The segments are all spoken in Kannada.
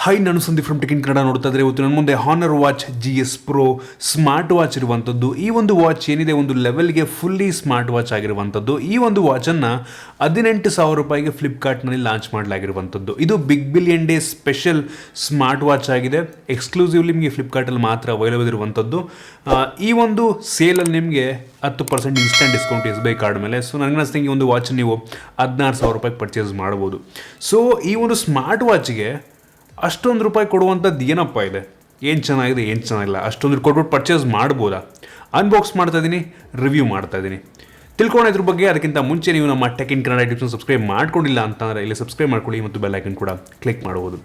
ಹಾಯ್, ನಾನು Sandeep from tech in Kannada ನೋಡ್ತಾ ಇದ್ರೆ ಇವತ್ತು ನನ್ನ ಮುಂದೆ honour watch GS Pro smart watch ಇರುವಂಥದ್ದು. ಈ ಒಂದು ವಾಚ್ ಏನಿದೆ ಒಂದು ಲೆವೆಲ್ಗೆ ಫುಲ್ಲಿ ಸ್ಮಾರ್ಟ್ ವಾಚ್ ಆಗಿರುವಂಥದ್ದು. ಈ ಒಂದು ವಾಚನ್ನು 18,000 ರೂಪಾಯಿಗೆ ಫ್ಲಿಪ್ಕಾರ್ಟ್ನಲ್ಲಿ ಲಾಂಚ್ ಮಾಡಲಾಗಿರುವಂಥದ್ದು. ಇದು big billion day special smart watch ಆಗಿದೆ. ಎಕ್ಸ್ಕ್ಲೂಸಿವ್ಲಿ ನಿಮಗೆ ಫ್ಲಿಪ್ಕಾರ್ಟಲ್ಲಿ ಮಾತ್ರ ಅವೈಲೇಬಲ್ ಇರುವಂಥದ್ದು. ಈ ಒಂದು ಸೇಲಲ್ಲಿ ನಿಮಗೆ 10% ಇನ್ಸ್ಟೆಂಟ್ ಡಿಸ್ಕೌಂಟ್ SBI ಕಾರ್ಡ್ ಮೇಲೆ. ಸೊ ನನಗೆ ಅನಿಸ್ದಂಗೆ ಈ ಒಂದು ವಾಚ್ ನೀವು 16,000 ರೂಪಾಯಿಗೆ ಪರ್ಚೇಸ್ ಮಾಡ್ಬೋದು. ಸೊ ಈ ಒಂದು ಸ್ಮಾರ್ಟ್ ವಾಚ್ಗೆ ಅಷ್ಟೊಂದು ರೂಪಾಯಿ ಕೊಡುವಂಥದ್ದು ಏನಪ್ಪ ಇದೆ, ಏನು ಚೆನ್ನಾಗಿದೆ ಏನು ಚೆನ್ನಾಗಿಲ್ಲ, ಅಷ್ಟೊಂದು ಕೊಟ್ಬಿಟ್ಟು ಪರ್ಚೇಸ್ ಮಾಡ್ಬೋದಾ? ಅನ್ಬಾಕ್ಸ್ ಮಾಡ್ತಾ ಇದ್ದೀನಿ, ರಿವ್ಯೂ ಮಾಡ್ತಾ ಇದ್ದೀನಿ. ತಿಳ್ಕೊಳ್ಳೋದ್ರ ಬಗ್ಗೆ. ಅದಕ್ಕಿಂತ ಮುಂಚೆ ನೀವು ನಮ್ಮ ಟೆಕ್ ಇನ್ ಕನ್ನಡ ಯೂಟ್ಯೂಬ್ನ ಸಬ್ಸ್ಕ್ರೈಬ್ ಮಾಡ್ಕೊಂಡಿಲ್ಲ ಅಂತಂದರೆ ಇಲ್ಲಿ ಸಬ್ಸ್ಕ್ರೈಬ್ ಮಾಡ್ಕೊಳ್ಳಿ ಮತ್ತು ಬೆಲ್ ಐಕನ್ ಕೂಡ ಕ್ಲಿಕ್ ಮಾಡ್ಬೋದು.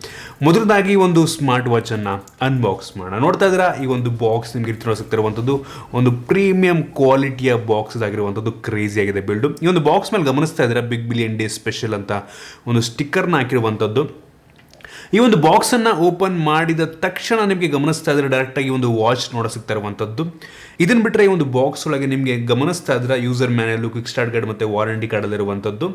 ಮೊದಲದಾಗಿ ಒಂದು ಸ್ಮಾರ್ಟ್ ವಾಚನ್ನು ಅನ್ಬಾಕ್ಸ್ ಮಾಡೋಣ. ನೋಡ್ತಾ ಇದ್ದೀರಾ, ಈ ಒಂದು ಬಾಕ್ಸ್ ನಿಮಗೆ ಸಿಗ್ತಿರುವಂಥದ್ದು ಒಂದು ಪ್ರೀಮಿಯಂ ಕ್ವಾಲಿಟಿಯ ಬಾಕ್ಸ್ ಆಗಿರುವಂಥದ್ದು. ಕ್ರೇಜಿ ಆಗಿದೆ ಬಿಲ್ಡು. ಈ ಒಂದು ಬಾಕ್ಸ್ ಮೇಲೆ ಗಮನಿಸ್ತಾ ಇದ್ದೀರಾ, ಬಿಗ್ ಬಿಲಿಯನ್ ಡೇ ಸ್ಪೆಷಲ್ ಅಂತ ಒಂದು ಸ್ಟಿಕ್ಕರ್ನ ಹಾಕಿರುವಂಥದ್ದು. ಈ ಒಂದು ಬಾಕ್ಸನ್ನು ಓಪನ್ ಮಾಡಿದ ತಕ್ಷಣ ನಿಮಗೆ ಗಮನಿಸ್ತಾ ಇದ್ರೆ ಡೈರೆಕ್ಟಾಗಿ ಒಂದು ವಾಚ್ ಸಿಗ್ತಾ ಇರುವಂಥದ್ದು. ಇದನ್ನು ಬಿಟ್ಟರೆ ಈ ಒಂದು ಬಾಕ್ಸ್ ಒಳಗೆ ನಿಮಗೆ ಗಮನಿಸ್ತಾ ಇದ್ರೆ ಯೂಸರ್ ಮ್ಯಾನ್ಯಲು, ಕ್ವಿಕ್ ಸ್ಟಾರ್ಟ್ ಗೈಡ್ ಮತ್ತು ವಾರಂಟಿ ಕಾರ್ಡಲ್ಲಿರುವಂಥದ್ದು.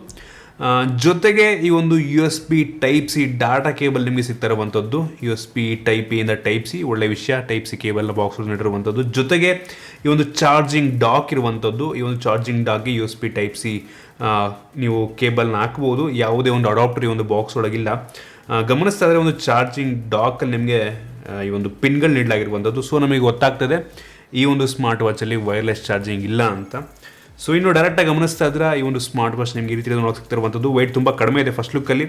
ಜೊತೆಗೆ ಈ ಒಂದು USB Type-C ಡಾಟಾ ಕೇಬಲ್ ನಿಮಗೆ ಸಿಗ್ತಾ ಇರುವಂಥದ್ದು. USB Type-A ಇಂದ Type-C, ಒಳ್ಳೆ ವಿಷಯ. Type-C ಕೇಬಲ್ನ box ನೀಡಿರುವಂಥದ್ದು. ಜೊತೆಗೆ ಈ ಒಂದು ಚಾರ್ಜಿಂಗ್ ಡಾಕ್ ಇರುವಂಥದ್ದು. ಈ ಒಂದು ಚಾರ್ಜಿಂಗ್ ಡಾಕ್ಗೆ USB Type-C ನೀವು ಕೇಬಲ್ನ ಹಾಕ್ಬೋದು. ಯಾವುದೇ ಒಂದು ಅಡಾಪ್ಟರ್ ಈ ಒಂದು ಬಾಕ್ಸ್ ಒಳಗಿಲ್ಲ. ಗಮನಿಸ್ತಾ ಇದ್ರೆ ಒಂದು ಚಾರ್ಜಿಂಗ್ ಡಾಕಲ್ಲಿ ನಿಮಗೆ ಈ ಒಂದು ಪಿನ್ಗಳು ನೀಡಲಾಗಿರುವಂಥದ್ದು. ಸೊ ನಮಗೆ ಗೊತ್ತಾಗ್ತದೆ ಈ ಒಂದು ಸ್ಮಾರ್ಟ್ ವಾಚಲ್ಲಿ ವೈರ್ಲೆಸ್ ಚಾರ್ಜಿಂಗ್ ಇಲ್ಲ ಅಂತ. ಸೊ ಇನ್ನು ಡೈರೆಕ್ಟಾಗಿ ಗಮನಿಸ್ತಾ ಇದ್ರೆ ಈ ಒಂದು ಸ್ಮಾರ್ಟ್ ವಾಚ್ ನಿಮಗೆ ಈ ರೀತಿ ಸಿಗ್ತಿರುವಂಥದ್ದು. ವೆಯ್ಟ್ ತುಂಬ ಕಡಿಮೆ ಇದೆ. ಫಸ್ಟ್ ಲುಕ್ಕಲ್ಲಿ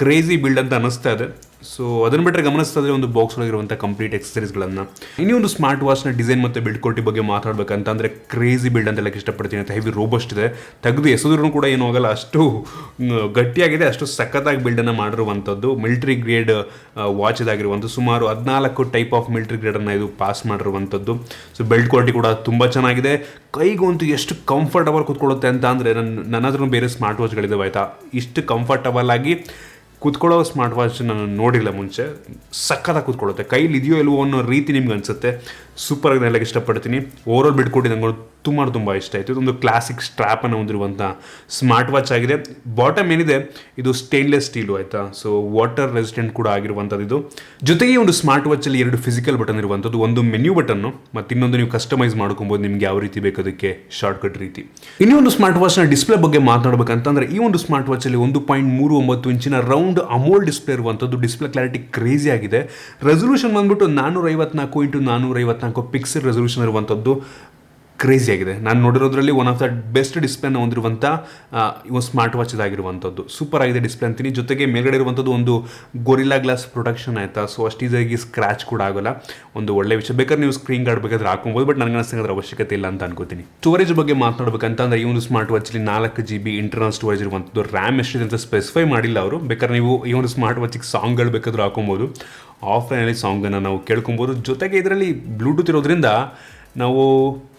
ಕ್ರೇಜಿ ಬಿಲ್ಡ್ ಅಂತ ಅನ್ನಿಸ್ತಾ ಇದೆ. ಸೊ ಅದನ್ನು ಬಿಟ್ಟರೆ ಗಮನಿಸ್ತಾ ಇದ್ರೆ ಒಂದು ಬಾಕ್ಸ್ ಒಳಗಿರುವಂಥ ಕಂಪ್ಲೀಟ್ ಎಕ್ಸಸರೀಸ್ಗಳನ್ನು. ಇನ್ನೂ ಒಂದು ಸ್ಮಾರ್ಟ್ ವಾಚ್ನ ಡಿಸೈನ್ ಮತ್ತು ಬಿಲ್ಡ್ ಕ್ವಾಲಿಟಿ ಬಗ್ಗೆ ಮಾತಾಡಬೇಕಂತಂದರೆ ಕ್ರೇಜಿ ಬಿಲ್ಡ್ ಅಂತ ಹೇಳಕ್ಕೆ ಇಷ್ಟಪಡ್ತೀನಿ. ಅಂತ ಹೆವಿ ರೋಬಸ್ಟ್ ಇದೆ. ತೆಗೆದು ಎಸೆದ್ರೂ ಕೂಡ ಏನೂ ಆಗಲ್ಲ, ಅಷ್ಟು ಗಟ್ಟಿಯಾಗಿದೆ, ಅಷ್ಟು ಸಖತ್ತಾಗಿ ಬಿಲ್ಡನ್ನು ಮಾಡಿರುವಂಥದ್ದು. ಮಿಲಿಟ್ರಿ ಗ್ರೇಡ್ ವಾಚ್ ಇದಾಗಿರುವಂಥದ್ದು. ಸುಮಾರು 14 ಟೈಪ್ ಆಫ್ ಮಿಲಿಟ್ರಿ ಗ್ರೇಡನ್ನು ಇದು ಪಾಸ್ ಮಾಡಿರುವಂಥದ್ದು. ಸೊ ಬಿಲ್ಡ್ ಕ್ವಾಲಿಟಿ ಕೂಡ ತುಂಬ ಚೆನ್ನಾಗಿದೆ. ಕೈಗಂತೂ ಎಷ್ಟು ಕಂಫರ್ಟಬಲ್ ಕೂತ್ಕೊಳ್ಳುತ್ತೆ ಅಂತ ಅಂದರೆ ನನ್ನ ಹತ್ರ ಬೇರೆ ಸ್ಮಾರ್ಟ್ ವಾಚ್ಗಳಿದ್ದಾವೆ ಆಯಿತಾ, ಇಷ್ಟು ಕಂಫರ್ಟಬಲ್ ಆಗಿ ಕೂತ್ಕೊಳ್ಳೋ ಸ್ಮಾರ್ಟ್ ವಾಚ್ ನಾನು ನೋಡಿಲ್ಲ ಮುಂಚೆ. ಸಕ್ಕತ್ತಾಗಿ ಕೂತ್ಕೊಳ್ಳುತ್ತೆ. ಕೈಲಿ ಇದೆಯೋ ಇಲ್ವೋ ಅನ್ನೋ ರೀತಿ ನಿಮ್ಗೆ ಅನಿಸುತ್ತೆ. ಸೂಪರಾಗಿ ನಾನು ಇಷ್ಟಪಡ್ತೀನಿ. ಓವರಾಲ್ ಬಿಟ್ಕೊಟ್ಟು ನಂಗೆ ತುಂಬ ಇಷ್ಟ ಆಯಿತು. ಇದೊಂದು ಕ್ಲಾಸಿಕ್ ಸ್ಟ್ರ್ಯಾಪನ್ನು ಹೊಂದಿರುವಂಥ ಸ್ಮಾರ್ಟ್ ವಾಚ್ ಆಗಿದೆ. ಬಾಟಮ್ ಏನಿದೆ ಇದು ಸ್ಟೇನ್ಲೆಸ್ ಸ್ಟೀಲು ಆಯಿತಾ. ಸೊ ವಾಟರ್ ರೆಸಿಸ್ಟೆಂಟ್ ಕೂಡ ಆಗಿರುವಂಥದ್ದು ಇದು. ಜೊತೆಗೆ ಒಂದು ಸ್ಮಾರ್ಟ್ ವಾಚಲ್ಲಿ 2 ಫಿಸಿಕಲ್ ಬಟನ್ ಇರುವಂಥದ್ದು. ಒಂದು ಮೆನ್ಯೂ ಬಟನ್ನು ಮತ್ತು ಇನ್ನೊಂದು ನೀವು ಕಸ್ಟಮೈಸ್ ಮಾಡ್ಕೊಬೋದು ನಿಮ್ಗೆ ಯಾವ ರೀತಿ ಬೇಕು ಅದಕ್ಕೆ ಶಾರ್ಟ್ಕಟ್ ರೀತಿ. ಇನ್ನೊಂದು ಸ್ಮಾರ್ಟ್ ವಾಚ್ನ ಡಿಸ್ಪ್ಲೇ ಬಗ್ಗೆ ಮಾತನಾಡಬೇಕಂತಂದರೆ ಈ ಒಂದು ಸ್ಮಾರ್ಟ್ ವಾಚಲ್ಲಿ 1.39 ಇಂಚಿನ ರೌಂಡ್ ಅಮೋಲ್ಡ್ ಡಿಸ್ಪ್ಲೇ ಇರುವಂಥದ್ದು. ಡಿಸ್ಪ್ಲೇ ಕ್ಲಾರಿಟಿ ಕ್ರೇಜಿ ಆಗಿದೆ. ರೆಸಲ್ಯೂಷನ್ ಬಂದ್ಬಿಟ್ಟು 454x454 ಪಿಕ್ಸೆಲ್ ರೆಸಲ್ಯೂಷನ್ ಇರುವಂಥದ್ದು. ಕ್ರೇಜಿ ಆಗಿದೆ. ನಾನು ನೋಡಿರೋದ್ರಲ್ಲಿ ಒನ್ ಆಫ್ ದ ಬೆಸ್ಟ್ ಡಿಸ್ಪ್ಲೇನ ಹೊಂದಿರುವಂಥ ಒಂದು ಸ್ಮಾರ್ಟ್ ವಾಚ್ ಇದಾಗಿರುವಂಥದ್ದು. ಸೂಪರ್ ಆಗಿದೆ ಡಿಸ್ಪ್ಲೇ ಅಂತೀನಿ. ಜೊತೆಗೆ ಮೇಲ್ಗಡೆ ಇರುವಂಥದ್ದು ಒಂದು ಗೊರಿಲ್ಲಾ ಗ್ಲಾಸ್ ಪ್ರೊಟೆಕ್ಷನ್ ಆಯಿತಾ. ಸೊ ಅಷ್ಟು ಈಸಿಯಾಗಿ ಸ್ಕ್ರ್ಯಾಚ್ ಕೂಡ ಆಗೋಲ್ಲ. ಒಂದು ಒಳ್ಳೆ ವಿಷಯ. ಬೇಕಾದ್ರೆ ನೀವು ಸ್ಕ್ರೀನ್ ಗಾರ್ಡ್ ಬೇಕಾದ್ರೆ ಹಾಕೊಬೋದು, ಬಟ್ ನನಗೆ ಅನಿಸ್ತಂಗೆ ಅದರ ಅವಶ್ಯಕತೆ ಇಲ್ಲ ಅಂತ ಅನ್ಕೋತೀನಿ. ಸ್ಟೋರೇಜ್ ಬಗ್ಗೆ ಮಾತನಾಡಬೇಕಂತಂದರೆ ಈ ಒಂದು ಸ್ಮಾರ್ಟ್ ವಾಚಲ್ಲಿ 4 GB ಇಂಟರ್ನಲ್ ಸ್ಟೋರೇಜ್ ಇರುವಂಥದ್ದು. ರ್ಯಾಮ್ ಎಷ್ಟಿದೆ ಅಂತ ಸ್ಪೆಸಿಫೈ ಮಾಡಿಲ್ಲ ಅವರು. ಬೇಕಾದ್ರೆ ನೀವು ಈ ಒಂದು ಸ್ಮಾರ್ಟ್ ವಾಚಿಗೆ ಸಾಂಗ್ಗಳು ಬೇಕಾದರೂ ಹಾಕೊಬೋದು. ಆಫ್ಲೈನಲ್ಲಿ ಸಾಂಗನ್ನು ನಾವು ಕೇಳ್ಕೊಬೋದು. ಜೊತೆಗೆ ಇದರಲ್ಲಿ ಬ್ಲೂಟೂತ್ ಇರೋದ್ರಿಂದ ನಾವು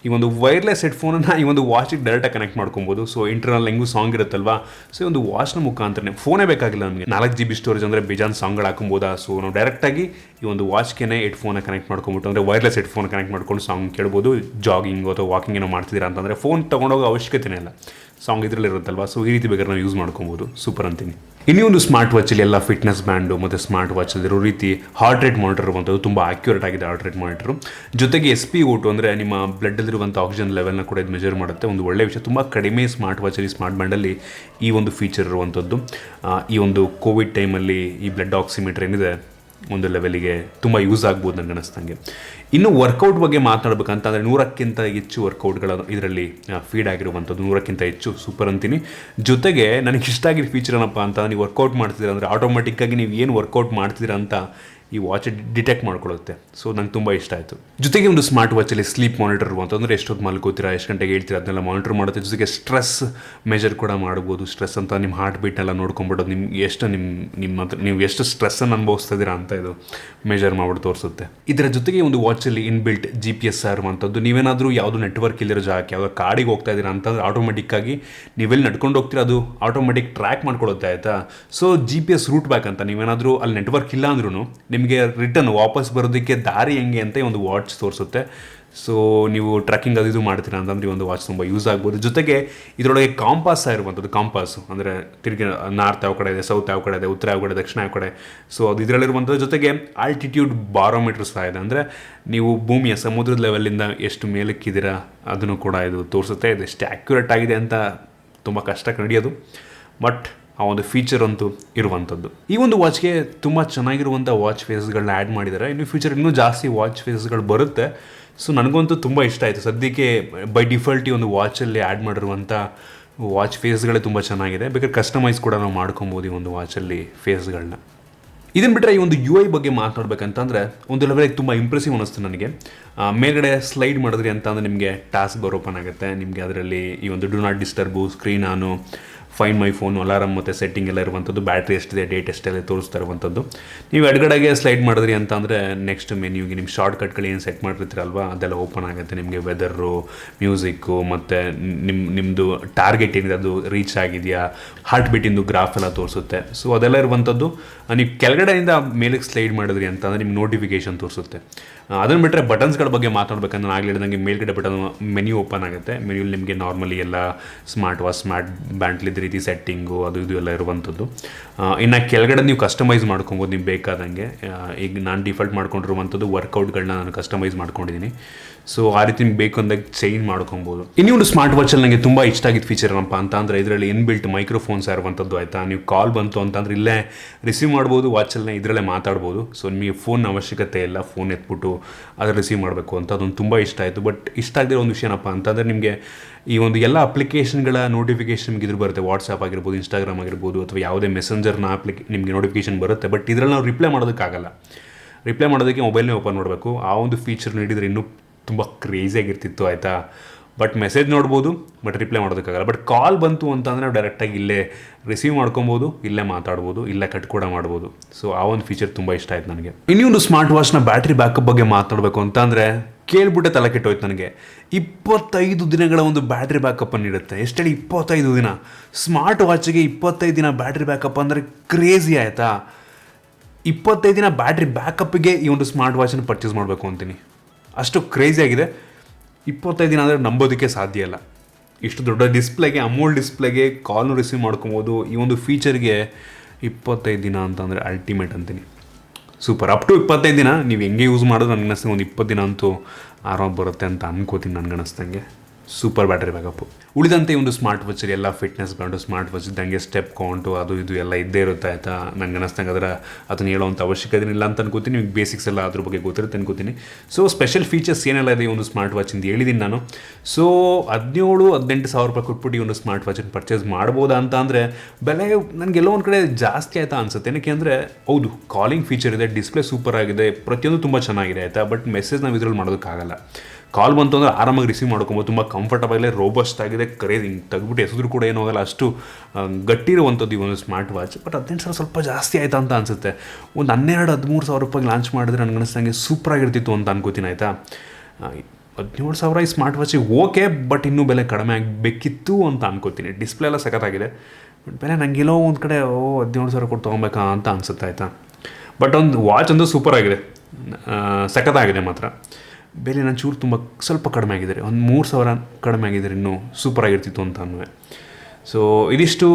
ಈ ಒಂದು ವೈರ್ಲೆಸ್ ಹೆಡ್ಫೋನನ್ನು ಈ ಒಂದು ವಾಚಿಗೆ ಡೈರೆಕ್ಟಾಗಿ ಕನೆಕ್ಟ್ ಮಾಡ್ಕೊಬೋದು. ಸೊ ಇಂಟರ್ನಲ್ ಹೆಂಗೂ ಸಾಂಗ್ ಇರುತ್ತಲ್ವಾ. ಸೊ ಈ ಒಂದು ವಾಚ್ನ ಮುಖಾಂತರನೇ ಫೋನೇ ಬೇಕಾಗಿಲ್ಲ ನಮಗೆ. 4 GB ಸ್ಟೋರೇಜ್ ಅಂದರೆ ಬೇಜಾನ್ ಸಾಂಗ್ಗಳು ಹಾಕೊಬೋದಾ. ಸೊ ನಾವು ಡೈರೆಕ್ಟಾಗಿ ಈ ಒಂದು ವಾಚ್ಗೆ ಹೆಡ್ಫೋನ ಕನೆಕ್ಟ್ ಮಾಡ್ಕೊಂಬಿಟ್ಟು ಅಂದರೆ ವೈರ್ಲೆಸ್ ಹೆಡ್ಫೋನ್ ಕನೆಕ್ಟ್ ಮಾಡ್ಕೊಂಡು ಸಾಂಗ್ ಕೇಳ್ಬೋದು. ಜಾಗಿಂಗ್ ಅಥವಾ ವಾಕಿಂಗ್ ಏನೋ ಮಾಡ್ತಿದ್ದೀರಾ ಅಂತಂದರೆ ಫೋನ್ ತೊಗೊಂಡೋಗೋ ಅವಶ್ಯಕತೆ ಇಲ್ಲ. ಸಾಂಗ್ ಇದರಲ್ಲಿ ಇರುತ್ತಲ್ವಾ. ಸೊ ಈ ರೀತಿ ಬೇಕಾದ್ರೆ ನಾವು ಯೂಸ್ ಮಾಡ್ಕೊಬೋದು. ಸೂಪರ್ ಅಂತೀನಿ. ಇನ್ನೂ ಒಂದು ಸ್ಮಾರ್ಟ್ ವಾಚಲ್ಲಿ ಎಲ್ಲ ಫಿಟ್ನೆಸ್ ಬ್ಯಾಂಡು ಮತ್ತು ಸ್ಮಾರ್ಟ್ ವಾಚಲ್ಲಿರೋ ರೀತಿ ಹಾರ್ಟ್ ರೇಟ್ ಮಾನಿಟರ್ ಇರುವಂಥದ್ದು. ತುಂಬ ಆಕ್ಯುರೇಟ್ ಆಗಿದೆ ಹಾರ್ಟ್ ರೇಟ್ ಮಾನಿಟರು. ಜೊತೆಗೆ SpO2 ಅಂದರೆ ನಿಮ್ಮ ಬ್ಲಡ್ಡಲ್ಲಿರುವಂಥ ಆಕ್ಸಿಜನ್ ಲೆವೆಲ್ನ ಕೂಡ ಇದು ಮೆಜರ್ ಮಾಡುತ್ತೆ. ಒಂದು ಒಳ್ಳೆಯ ವಿಷಯ. ತುಂಬ ಕಡಿಮೆ ಸ್ಮಾರ್ಟ್ ವಾಚಲ್ಲಿ ಸ್ಮಾರ್ಟ್ ಬ್ಯಾಂಡಲ್ಲಿ ಈ ಒಂದು ಫೀಚರ್ ಇರುವಂಥದ್ದು. ಈ ಒಂದು ಕೋವಿಡ್ ಟೈಮಲ್ಲಿ ಈ ಬ್ಲಡ್ ಆಕ್ಸಿಮೀಟರ್ ಏನಿದೆ ಒಂದು ಲೆವೆಲಿಗೆ ತುಂಬ ಯೂಸ್ ಆಗ್ಬೋದು ನನಗೆ ಅನ್ನಿಸ್ತಂಗೆ. ಇನ್ನು ವರ್ಕೌಟ್ ಬಗ್ಗೆ ಮಾತನಾಡಬೇಕಂತಂದರೆ 100ಕ್ಕಿಂತ ಹೆಚ್ಚು ವರ್ಕೌಟ್ಗಳ ಇದರಲ್ಲಿ ಫೀಡ್ ಆಗಿರುವಂಥದ್ದು. 100ಕ್ಕಿಂತ ಹೆಚ್ಚು. ಸೂಪರ್ ಅಂತೀನಿ. ಜೊತೆಗೆ ನನಗೆ ಇಷ್ಟ ಆಗಿರೋ ಫೀಚರ್ ಏನಪ್ಪ ಅಂತ, ನೀವು ವರ್ಕೌಟ್ ಮಾಡ್ತಿದ್ದೀರ ಅಂದರೆ ಆಟೋಮೆಟಿಕ್ಕಾಗಿ ನೀವು ಏನು ವರ್ಕೌಟ್ ಮಾಡ್ತಿದ್ದೀರ ಅಂತ ಈ ವಾಚ್ ಡಿಟೆಕ್ಟ್ ಮಾಡ್ಕೊಳ್ಳುತ್ತೆ. ಸೊ ನಂಗೆ ತುಂಬ ಇಷ್ಟ ಆಯಿತು. ಜೊತೆಗೆ ಒಂದು ಸ್ಮಾರ್ಟ್ ವಾಚಲ್ಲಿ ಸ್ಲೀಪ್ ಮಾನಿಟರ್ ಇರುವಂಥ ಅಂದರೆ ಎಷ್ಟೊತ್ತು ಮಲ್ಕೋತೀರಾ, ಎಷ್ಟು ಗಂಟೆಗೆ ಹೇಳ್ತೀರಾ ಅದನ್ನೆಲ್ಲ ಮಾನಿಟರ್ ಮಾಡುತ್ತೆ. ಜೊತೆಗೆ ಸ್ಟ್ರೆಸ್ ಮೆಜರ್ ಕೂಡ ಮಾಡ್ಬೋದು. ಸ್ಟ್ರೆಸ್ ಅಂತ ನಿಮ್ಮ ಹಾರ್ಟ್ ಬೀಟ್ನೆಲ್ಲ ನೋಡ್ಕೊಂಬಿಡೋದು. ನಿಮ್ಗೆ ಎಷ್ಟು ನೀವು ಎಷ್ಟು ಸ್ಟ್ರೆಸ್ಸನ್ನು ಅನುಭವಿಸ್ತಾ ಇದ್ದೀರಾ ಅಂತ ಇದು ಮೆಜರ್ ಮಾಡ್ಬಿಟ್ಟು ತೋರಿಸುತ್ತೆ. ಇದರ ಜೊತೆಗೆ ಒಂದು ವಾಚಲ್ಲಿ ಇನ್ಬಿಲ್ಟ್ GPS ಇರುವಂಥದ್ದು. ನೀವೇನಾದರೂ ಯಾವುದು ನೆಟ್ವರ್ಕ್ ಇಲ್ಲಿರೋ ಜಾಗಕ್ಕೆ ಯಾವುದೋ ಕಾಡಿಗೆ ಹೋಗ್ತಾ ಇದ್ದೀರಾ ಅಂತಂದರೆ ಆಟೋಮೆಟಿಕ್ಕಾಗಿ ನೀವೆಲ್ಲಿ ನಡ್ಕೊಂಡು ಹೋಗ್ತೀರಾ ಅದು ಆಟೋಮೆಟಿಕ್ ಟ್ರ್ಯಾಕ್ ಮಾಡ್ಕೊಳ್ಳುತ್ತೆ ಆಯಿತಾ. ಸೊ GPS ರೂಟ್ ಬ್ಯಾಕ್ ಅಂತ ನೀವೇನಾದರೂ ಅಲ್ಲಿ ನೆಟ್ವರ್ಕ್ ಇಲ್ಲ ಅಂದ್ರೂ ನಿಮಗೆ ರಿಟರ್ನ್ ವಾಪಸ್ ಬರೋದಕ್ಕೆ ದಾರಿ ಹೆಂಗೆ ಅಂತ ಈ ಒಂದು ವಾಚ್ ತೋರಿಸುತ್ತೆ. ಸೊ ನೀವು ಟ್ರೆಕ್ಕಿಂಗ್ ಅದು ಇದು ಮಾಡ್ತೀರಾ ಅಂತಂದ್ರೆ ಈ ಒಂದು ವಾಚ್ ತುಂಬ ಯೂಸ್ ಆಗ್ಬೋದು. ಜೊತೆಗೆ ಇದರೊಳಗೆ ಕಾಂಪಾಸ್ ಆಗಿರುವಂಥದ್ದು, ಕಾಂಪಾಸು ಅಂದರೆ ತಿರುಗಿ ನಾರ್ತ್ ಯಾವ ಕಡೆ ಇದೆ, ಸೌತ್ ಯಾವ ಕಡೆ ಇದೆ, ಉತ್ತರ ಯಾವ ಕಡೆ, ದಕ್ಷಿಣ ಯಾವ ಕಡೆ, ಸೊ ಅದು ಇದರಲ್ಲಿರುವಂಥದ್ದು. ಜೊತೆಗೆ ಆಲ್ಟಿಟ್ಯೂಡ್ ಬಾರೋಮೀಟರ್ ಸಹ ಇದೆ, ಅಂದರೆ ನೀವು ಭೂಮಿಯ ಸಮುದ್ರದ ಲೆವೆಲಿಂದ ಎಷ್ಟು ಮೇಲಕ್ಕಿದ್ದೀರಾ ಅದನ್ನು ಕೂಡ ಇದು ತೋರಿಸುತ್ತೆ. ಇದು ಎಷ್ಟು ಆ್ಯಕ್ಯುರೇಟ್ ಆಗಿದೆ ಅಂತ ತುಂಬ ಕಷ್ಟ ನಡೆಯೋದು, ಬಟ್ ಆ ಒಂದು ಫೀಚರ್ ಅಂತೂ ಇರುವಂಥದ್ದು. ಈ ಒಂದು ವಾಚ್ಗೆ ತುಂಬ ಚೆನ್ನಾಗಿರುವಂಥ ವಾಚ್ ಫೇಸಸ್ಗಳನ್ನ ಆ್ಯಡ್ ಮಾಡಿದ್ದಾರೆ. ಇನ್ನು ಫ್ಯೂಚರ್ ಇನ್ನೂ ಜಾಸ್ತಿ ವಾಚ್ ಫೇಸಸ್ಗಳು ಬರುತ್ತೆ. ಸೊ ನನಗಂತೂ ತುಂಬ ಇಷ್ಟ ಆಯಿತು. ಸದ್ಯಕ್ಕೆ ಬೈ ಡಿಫಾಲ್ಟ್ ಈ ಒಂದು ವಾಚಲ್ಲಿ ಆ್ಯಡ್ ಮಾಡಿರುವಂಥ ವಾಚ್ ಫೇಸ್ಗಳೇ ತುಂಬ ಚೆನ್ನಾಗಿದೆ. ಬೇಕಾದ್ರೆ ಕಸ್ಟಮೈಸ್ ಕೂಡ ನಾವು ಮಾಡ್ಕೊಬೋದು ಈ ಒಂದು ವಾಚಲ್ಲಿ ಫೇಸ್ಗಳನ್ನ. ಇದನ್ನು ಬಿಟ್ಟರೆ ಈ ಒಂದು UI ಬಗ್ಗೆ ಮಾತನಾಡ್ಬೇಕಂತಂದರೆ ಒಂದು ಲೆವೆಲಿಗೆ ತುಂಬ ಇಂಪ್ರೆಸಿವ್ ಅನ್ನಿಸ್ತು ನನಗೆ. ಮೇಲ್ಗಡೆ ಸ್ಲೈಡ್ ಮಾಡಿದ್ರಿ ಅಂತಂದರೆ ನಿಮಗೆ ಟಾಸ್ಕ್ ಬಾರ್ ಓಪನ್ ಆಗುತ್ತೆ. ನಿಮಗೆ ಅದರಲ್ಲಿ ಈ ಒಂದು do not disturb, screen on, find my phone, alarm ಮತ್ತು ಸೆಟ್ಟಿಂಗ್ ಎಲ್ಲ ಇರುವಂಥದ್ದು, ಬ್ಯಾಟ್ರಿ ಎಷ್ಟಿದೆ, ಡೇಟ್ ಎಷ್ಟೆಲ್ಲ ತೋರಿಸ್ತಾ ಇರುವಂಥದ್ದು. ನೀವು ಎಡಗಡೆಗೆ ಸ್ಲೈಡ್ ಮಾಡಿದ್ರಿ ಅಂತಂದರೆ ನೆಕ್ಸ್ಟ್ ಮೆನ್ಯೂಗೆ ನಿಮ್ಮ ಶಾರ್ಟ್ ಕಟ್ಗಳು ಏನು ಸೆಟ್ ಮಾಡಿರ್ತೀರಲ್ವ ಅದೆಲ್ಲ ಓಪನ್ ಆಗುತ್ತೆ. ನಿಮಗೆ ವೆದರು, ಮ್ಯೂಸಿಕ್ಕು ಮತ್ತು ನಿಮ್ಮದು ಟಾರ್ಗೆಟ್ ಏನಿದೆ ಅದು ರೀಚ್ ಆಗಿದೆಯಾ, ಹಾರ್ಟ್ ಬೀಟಿಂದು ಗ್ರಾಫ್ ಎಲ್ಲ ತೋರಿಸುತ್ತೆ. ಸೊ ಅದೆಲ್ಲ ಇರುವಂಥದ್ದು. ನೀವು ಕೆಳಗಡೆಯಿಂದ ಮೇಲಕ್ಕೆ ಸ್ಲೈಡ್ ಮಾಡಿದ್ರಿ ಅಂತಂದರೆ ನಿಮ್ಗೆ ನೋಟಿಫಿಕೇಷನ್ ತೋರಿಸುತ್ತೆ. ಅದನ್ನು ಬಿಟ್ಟರೆ ಬಟನ್ಸ್ಗಳ ಬಗ್ಗೆ ಮಾತಾಡ್ಬೇಕಂದ್ರೆ ನಾನು ಆಗಲಿ ಹೇಳಿದಂಗೆ ಮೇಲ್ಗಡೆ ಬಟನ್ ಮೆನ್ಯೂ ಓಪನ್ ಆಗುತ್ತೆ. ಮೆನ್ಯೂಲಿ ನಿಮಗೆ ನಾರ್ಮಲಿ ಎಲ್ಲ ಸ್ಮಾರ್ಟ್ ವಾಚ್, ಸ್ಮಾರ್ಟ್ ಬ್ಯಾಂಡ್ಲಿದ್ದ ರೀತಿ ಸೆಟ್ಟಿಂಗು ಅದು ಇದು ಎಲ್ಲ ಇರುವಂಥದ್ದು. ಇನ್ನು ಕೆಳಗಡೆ ನೀವು ಕಸ್ಟಮೈಸ್ ಮಾಡ್ಕೊಬೋದು ನೀವು ಬೇಕಾದಂಗೆ. ಈಗ ನಾನು ಡಿಫಾಲ್ಟ್ ಮಾಡ್ಕೊಂಡಿರುವಂಥದ್ದು ವರ್ಕೌಟ್ಗಳನ್ನ ನಾನು ಕಸ್ಟಮೈಸ್ ಮಾಡ್ಕೊಂಡಿದ್ದೀನಿ. ಸೊ ಆ ರೀತಿ ನಿಮ್ಗೆ ಬೇಕು ಅಂದಾಗ ಚೇಂಜ್ ಮಾಡ್ಕೊಬೋದು. ಇನ್ನೂ ಒಂದು ಸ್ಮಾರ್ಟ್ ವಾಚಲ್ಲಿ ನನಗೆ ತುಂಬ ಇಷ್ಟ ಆಗಿದ್ದ ಫೀಚರ್ ಏನಪ್ಪ ಅಂತ ಅಂದರೆ ಇದರಲ್ಲಿ ಇನ್ಬಿಲ್ಟ್ ಮೈಕ್ರೋಫೋನ್ಸ್ ಇರುವಂಥದ್ದು. ಆಯಿತಾ, ನೀವು ಕಾಲ್ ಬಂತು ಅಂತಂದ್ರೆ ಇಲ್ಲೇ ರಿಸೀವ್ ಮಾಡ್ಬೋದು, ವಾಚಲ್ಲೇ ಇದರಲ್ಲೇ ಮಾತಾಡ್ಬೋದು. ಸೊ ನಿಮಗೆ ಫೋನ್ ಅವಶ್ಯಕತೆ ಇಲ್ಲ, ಫೋನ್ ಎತ್ಬಿಟ್ಟು ಅದನ್ನು ರಿಸೀವ್ ಮಾಡಬೇಕು ಅಂತ. ಅದೊಂದು ತುಂಬ ಇಷ್ಟ ಆಯಿತು. ಬಟ್ ಇಷ್ಟ ಆಗದಿರೋ ಒಂದು ವಿಷಯ ಏನಪ್ಪ ಅಂತಂದರೆ ನಿಮಗೆ ಈ ಒಂದು ಎಲ್ಲ ಅಪ್ಲಿಕೇಶನ್ಗಳ ನೋಟಿಫಿಕೇಶನ್ ನಿಮ್ಗೆ ಇದ್ರ ಬರುತ್ತೆ. ವಾಟ್ಸಪ್ ಆಗಿರ್ಬೋದು, ಇನ್ಸ್ಟಾಗ್ರಾಮ್ ಆಗಿರ್ಬೋದು, ಅಥವಾ ಯಾವುದೇ ಮೆಸೆಂಜರ್ನ ನಿಮಗೆ ನೋಟಿಫಿಕೇಶನ್ ಬರುತ್ತೆ. ಬಟ್ ಇದರಲ್ಲಿ ನಾವು ರಿಪ್ಲೈ ಮಾಡೋದಕ್ಕಾಗಲ್ಲ. ರಿಪ್ಲೈ ಮಾಡೋದಕ್ಕೆ ಮೊಬೈಲ್ನೇ ಓಪನ್ ಮಾಡಬೇಕು. ಆ ಒಂದು ಫೀಚರ್ ನೀಡಿದರೆ ಇನ್ನೂ ತುಂಬ ಕ್ರೇಜಿಯಾಗಿರ್ತಿತ್ತು. ಆಯಿತಾ, ಬಟ್ ಮೆಸೇಜ್ ನೋಡ್ಬೋದು, ಬಟ್ ರಿಪ್ಲೈ ಮಾಡೋದಕ್ಕಾಗಲ್ಲ. ಬಟ್ ಕಾಲ್ ಬಂತು ಅಂತಂದರೆ ನಾವು ಡೈರೆಕ್ಟಾಗಿ ಇಲ್ಲೇ ರಿಸೀವ್ ಮಾಡ್ಕೊಬೋದು, ಇಲ್ಲೇ ಮಾತಾಡ್ಬೋದು, ಇಲ್ಲೇ ಕಟ್ ಕೂಡ ಮಾಡ್ಬೋದು. ಸೊ ಆ ಒಂದು ಫೀಚರ್ ತುಂಬ ಇಷ್ಟ ಆಯ್ತು ನನಗೆ. ಇನ್ನೊಂದು ಸ್ಮಾರ್ಟ್ ವಾಚ್ನ ಬ್ಯಾಟ್ರಿ ಬ್ಯಾಕಪ್ ಬಗ್ಗೆ ಮಾತಾಡಬೇಕು ಅಂತಂದರೆ ಕೇಳ್ಬಿಟ್ಟೆ ತಲೆ ಕೆಟ್ಟೋಯ್ತು ನನಗೆ. 25 ದಿನಗಳ ಒಂದು ಬ್ಯಾಟ್ರಿ ಬ್ಯಾಕಪ್ಪನ್ನು ನೀಡುತ್ತೆ. ಎಷ್ಟು ಹೇಳಿ 25 ದಿನ. ಸ್ಮಾರ್ಟ್ ವಾಚಿಗೆ 25 ದಿನ ಬ್ಯಾಟ್ರಿ ಬ್ಯಾಕಪ್ ಅಂದರೆ ಕ್ರೇಜಿ ಆಯಿತಾ. 25 ದಿನ ಬ್ಯಾಟ್ರಿ ಬ್ಯಾಕಪ್ಪಿಗೆ ಈ ಒಂದು ಸ್ಮಾರ್ಟ್ ವಾಚನ್ನು ಪರ್ಚೇಸ್ ಮಾಡಬೇಕು ಅಂತೀನಿ. ಅಷ್ಟು ಕ್ರೇಜಿ ಆಗಿದೆ. 25 ದಿನ ಅಂದರೆ ನಂಬೋದಕ್ಕೆ ಸಾಧ್ಯ ಇಲ್ಲ. ಇಷ್ಟು ದೊಡ್ಡ ಡಿಸ್ಪ್ಲೇಗೆ, ಅಮೋಲ್ಡ್ ಡಿಸ್ಪ್ಲೇಗೆ ಕಾಲ್ನು ರಿಸೀವ್ ಮಾಡ್ಕೊಬೋದು. ಈ ಒಂದು ಫೀಚರ್ಗೆ 25 ದಿನ ಅಂತಂದರೆ ಅಲ್ಟಿಮೇಟ್ ಅಂತೀನಿ. ಸೂಪರ್. ಅಪ್ ಟು 25 ದಿನ ನೀವು ಹೆಂಗೆ ಯೂಸ್ ಮಾಡೋದು ನನಗೆ ಅನಿಸ್ತಂಗೆ ಒಂದು 20 ದಿನ ಅಂತೂ ಆರಾಮಾಗಿ ಬರುತ್ತೆ ಅಂತ ಅನ್ಕೋತೀನಿ. ನನಗೆ ಅನಿಸ್ತಂಗೆ ಸೂಪರ್ ಬ್ಯಾಟ್ರಿ ಬ್ಯಾಕಪ್ಪು. ಉಳಿದಂತೆ ಈ ಒಂದು ಸ್ಮಾರ್ಟ್ ವಾಚಲ್ಲಿ ಎಲ್ಲ ಫಿಟ್ನೆಸ್ ಬ್ಯಾಂಡು, ಸ್ಮಾರ್ಟ್ ವಾಚ್ ಇದ್ದಂಗೆ ಸ್ಟೆಪ್ ಕೌಂಟು ಅದು ಇದು ಎಲ್ಲ ಇದ್ದೇ ಇರುತ್ತೆ. ಆಯಿತಾ, ನನಗೆ ಅನಿಸ್ತಂಗೆ ಅದನ್ನು ಹೇಳೋವಂಥ ಅವಶ್ಯಕತೆ ಇಲ್ಲ ಅಂತ ಅನ್ಕೋತೀನಿ. ನಿಮಗೆ ಬೇಸಿಕ್ಸ್ ಎಲ್ಲ ಅದ್ರ ಬಗ್ಗೆ ಗೊತ್ತಿರುತ್ತೆ ಅನ್ಕೋತೀನಿ. ಸೊ ಸ್ಪೆಷಲ್ ಫೀಚರ್ಸ್ ಏನೆಲ್ಲ ಇದೆ ಈ ಒಂದು ಸ್ಮಾರ್ಟ್ ವಾಚಿಂದ ಹೇಳಿದ್ದೀನಿ ನಾನು. ಸೊ 17-18 ಸಾವಿರ ರೂಪಾಯಿ ಕೊಟ್ಬಿಟ್ಟು ಈ ಒಂದು ಸ್ಮಾರ್ಟ್ ವಾಚನ್ನು ಪರ್ಚೇಸ್ ಮಾಡ್ಬೋದಾ ಅಂತ ಅಂದರೆ ಬೆಲೆ ನನಗೆಲ್ಲೋ ಒಂದು ಕಡೆ ಜಾಸ್ತಿ ಆಯಿತಾ ಅನ್ಸುತ್ತೆ. ಏನಕ್ಕೆ ಅಂದರೆ ಹೌದು, ಕಾಲಿಂಗ್ ಫೀಚರ್ ಇದೆ, ಡಿಸ್ಪ್ಲೇ ಸೂಪರ್ ಆಗಿದೆ, ಪ್ರತಿಯೊಂದು ತುಂಬ ಚೆನ್ನಾಗಿದೆ. ಆಯಿತಾ, ಬಟ್ ಮೆಸೇಜ್ ನಾವು ಇದರಲ್ಲಿ ಮಾಡೋದಕ್ಕಾಗಲ್ಲ. ಕಾಲ್ ಬಂತು ಅಂದರೆ ಆರಾಮಾಗಿ ರಿಸೀವ್ ಮಾಡ್ಕೊಬೋದು. ತುಂಬ ಕಂಫರ್ಟಬಲ್, ರೋಬಸ್ಟ್ ಆಗಿದೆ, ಕರೇಜ್ ಹಿಂಗೆ ತೆಗ್ಬಿಟ್ಟು ಎಸೆದ್ರು ಕೂಡ ಏನೂ ಆಗಲ್ಲ. ಅಷ್ಟು ಗಟ್ಟಿರುವಂಥದ್ದು ಈ ಒಂದು ಸ್ಮಾರ್ಟ್ ವಾಚ್. ಬಟ್ 18 ಸಾವಿರ ಸ್ವಲ್ಪ ಜಾಸ್ತಿ ಆಯಿತಾ ಅಂತ ಅನಿಸುತ್ತೆ. ಒಂದು 12-13 ಸಾವಿರ ರೂಪಾಯಿಗೆ ಲಾಂಚ್ ಮಾಡಿದ್ರೆ ನನಗೆ ಅನಿಸ್ತಂಗೆ ಸೂಪರಾಗಿರ್ತಿತ್ತು ಅಂತ ಅನ್ಕೋತೀನಿ. ಆಯಿತಾ, 17 ಸಾವಿರ ಈ ಸ್ಮಾರ್ಟ್ ವಾಚಿಗೆ ಓಕೆ, ಬಟ್ ಇನ್ನೂ ಬೆಲೆ ಕಡಿಮೆ ಆಗಬೇಕಿತ್ತು ಅಂತ ಅನ್ಕೋತೀನಿ. ಡಿಸ್ಪ್ಲೇ ಎಲ್ಲ ಸಖತ್ತಾಗಿದೆ, ಬಟ್ ಬೆಲೆ ನನಗೆಲ್ಲೋ ಒಂದು ಕಡೆ 17 ಸಾವಿರ ಕೊಟ್ಟು ತೊಗೊಬೇಕಾ ಅಂತ ಅನಿಸುತ್ತೆ. ಆಯಿತಾ, ಬಟ್ ಒಂದು ವಾಚ್ ಒಂದು ಸೂಪರಾಗಿದೆ, ಸಖತ್ತಾಗಿದೆ. ಮಾತ್ರ ಬೆಲೆ ನಾನು ಚೂರು ತುಂಬ ಸ್ವಲ್ಪ ಕಡಿಮೆ ಆಗಿದ್ದಾರೆ, ಒಂದು 3 ಸಾವಿರ ಕಡಿಮೆ ಆಗಿದ್ದಾರೆ, ಇನ್ನೂ ಸೂಪರಾಗಿರ್ತಿತ್ತು ಅಂತ ಅನ್ನುವೆ. ಸೊ ಇದಿಷ್ಟು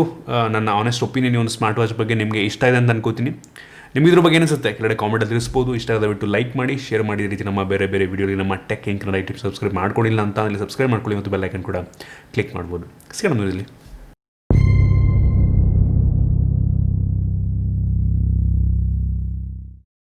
ನನ್ನ ಆನೆಸ್ಟ್ ಒಪಿನಿಯನ್ ಈ ಒಂದು ಸ್ಮಾರ್ಟ್ ವಾಚ್ ಬಗ್ಗೆ. ನಿಮಗೆ ಇಷ್ಟ ಇದೆ ಅಂತ ಅನ್ಕೋತೀನಿ. ನಿಮಗೆ ಇದ್ರ ಬಗ್ಗೆ ಏನಿಸುತ್ತೆ ಕೆಳಗಡೆ ಕಾಮೆಂಟಲ್ಲಿ ತಿಳಿಸ್ಬೋದು. ಇಷ್ಟ ಆದ ಬಿಟ್ಟು ಲೈಕ್ ಮಾಡಿ, ಶೇರ್ ಮಾಡಿ. ಈ ರೀತಿ ನಮ್ಮ ಬೇರೆ ಬೇರೆ ವೀಡಿಯೋಗೆ ನಮ್ಮ ಟೆಕ್ ಕನ್ನಡ ಯೂಟ್ಯೂಬ್ ಸಬ್ಸ್ಕ್ರೈಬ್ ಮಾಡ್ಕೊಂಡಿಲ್ಲ ಅಂತ ಅಲ್ಲಿ ಸಬ್ಸ್ಕ್ರೈಬ್ ಮಾಡ್ಕೊಳ್ಳಿ ಮತ್ತು ಬೆಲ್ ಐಕನ್ ಕೂಡ ಕ್ಲಿಕ್ ಮಾಡ್ಬೋದು. ಸಿಗೋಣ ಇಲ್ಲಿ.